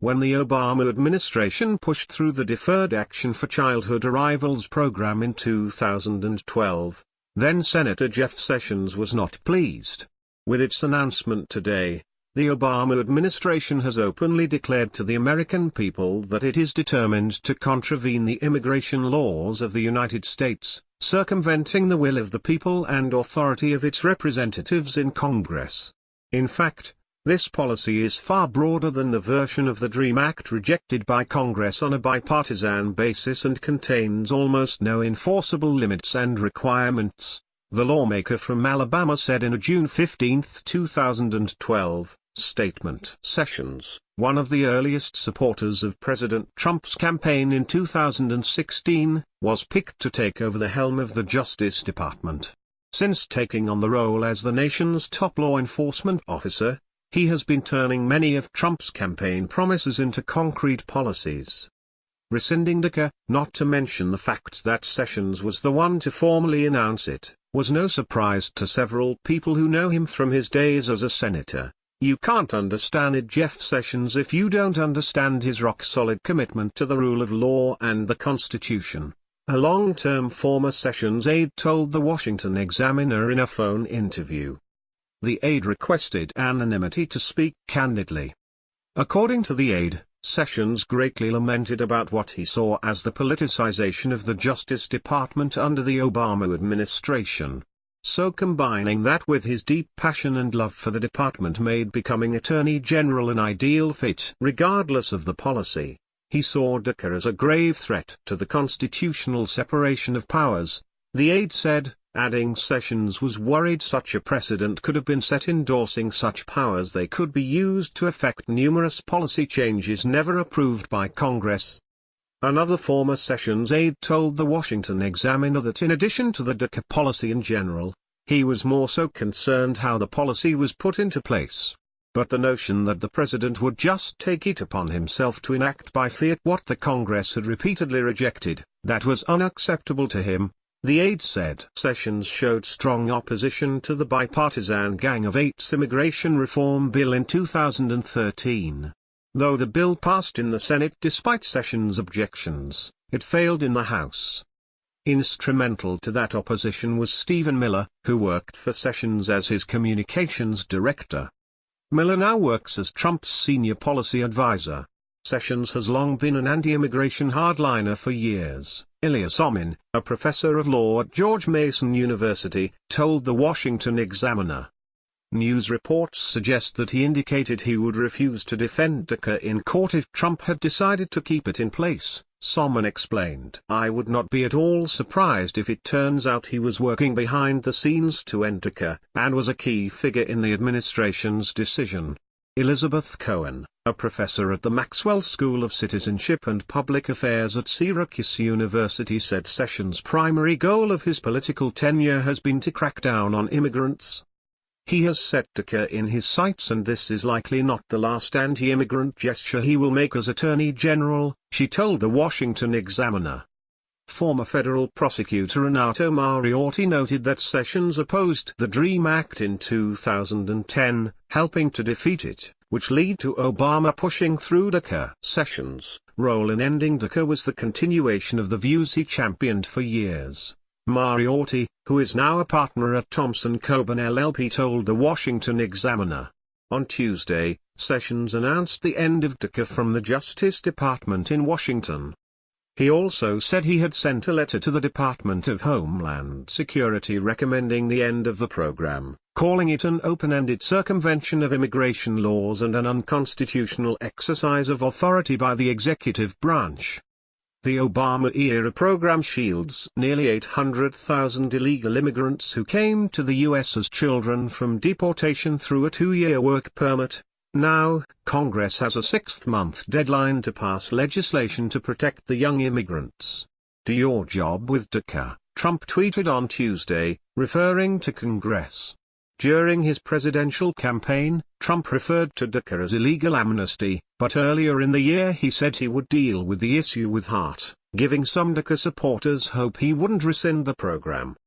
when the Obama administration pushed through the Deferred Action for Childhood Arrivals program in 2012, then Senator Jeff Sessions was not pleased. With its announcement today, the Obama administration has openly declared to the American people that it is determined to contravene the immigration laws of the United States, circumventing the will of the people and authority of its representatives in Congress. In fact, this policy is far broader than the version of the DREAM Act rejected by Congress on a bipartisan basis and contains almost no enforceable limits and requirements, the lawmaker from Alabama said in a June 15, 2012, statement. Sessions, one of the earliest supporters of President Trump's campaign in 2016, was picked to take over the helm of the Justice Department. Since taking on the role as the nation's top law enforcement officer, he has been turning many of Trump's campaign promises into concrete policies. Rescinding DACA, not to mention the fact that Sessions was the one to formally announce it, was no surprise to several people who know him from his days as a senator. You can't understand Jeff Sessions if you don't understand his rock-solid commitment to the rule of law and the Constitution, a long-term former Sessions aide told the Washington Examiner in a phone interview. The aide requested anonymity to speak candidly. According to the aide, Sessions greatly lamented about what he saw as the politicization of the Justice Department under the Obama administration. So combining that with his deep passion and love for the department made becoming Attorney General an ideal fit. Regardless of the policy, he saw DACA as a grave threat to the constitutional separation of powers, the aide said, adding Sessions was worried such a precedent could have been set endorsing such powers they could be used to effect numerous policy changes never approved by Congress. Another former Sessions aide told the Washington Examiner that in addition to the DACA policy in general, he was more so concerned how the policy was put into place. But the notion that the president would just take it upon himself to enact by fiat what the Congress had repeatedly rejected, that was unacceptable to him, the aide said. Sessions showed strong opposition to the bipartisan Gang of Eight's immigration reform bill in 2013. Though the bill passed in the Senate despite Sessions' objections, it failed in the House. Instrumental to that opposition was Stephen Miller, who worked for Sessions as his communications director. Miller now works as Trump's senior policy advisor. Sessions has long been an anti-immigration hardliner for years. Ilyas Omin, a professor of law at George Mason University, told the Washington Examiner. News reports suggest that he indicated he would refuse to defend DACA in court if Trump had decided to keep it in place, Somin explained. I would not be at all surprised if it turns out he was working behind the scenes to end DACA, and was a key figure in the administration's decision. Elizabeth Cohen, a professor at the Maxwell School of Citizenship and Public Affairs at Syracuse University, said Sessions' primary goal of his political tenure has been to crack down on immigrants. He has set DACA in his sights, and this is likely not the last anti-immigrant gesture he will make as Attorney General, she told the Washington Examiner. Former federal prosecutor Renato Mariotti noted that Sessions opposed the DREAM Act in 2010, helping to defeat it, which led to Obama pushing through DACA. Sessions' role in ending DACA was the continuation of the views he championed for years. Mariotti, who is now a partner at Thompson Coburn LLP, told the Washington Examiner. On Tuesday, Sessions announced the end of DACA from the Justice Department in Washington. He also said he had sent a letter to the Department of Homeland Security recommending the end of the program, calling it an open-ended circumvention of immigration laws and an unconstitutional exercise of authority by the executive branch. The Obama-era program shields nearly 800,000 illegal immigrants who came to the U.S. as children from deportation through a 2-year work permit. Now, Congress has a 6-month deadline to pass legislation to protect the young immigrants. Do your job with DACA, Trump tweeted on Tuesday, referring to Congress. During his presidential campaign, Trump referred to DACA as illegal amnesty, but earlier in the year he said he would deal with the issue with heart, giving some DACA supporters hope he wouldn't rescind the program.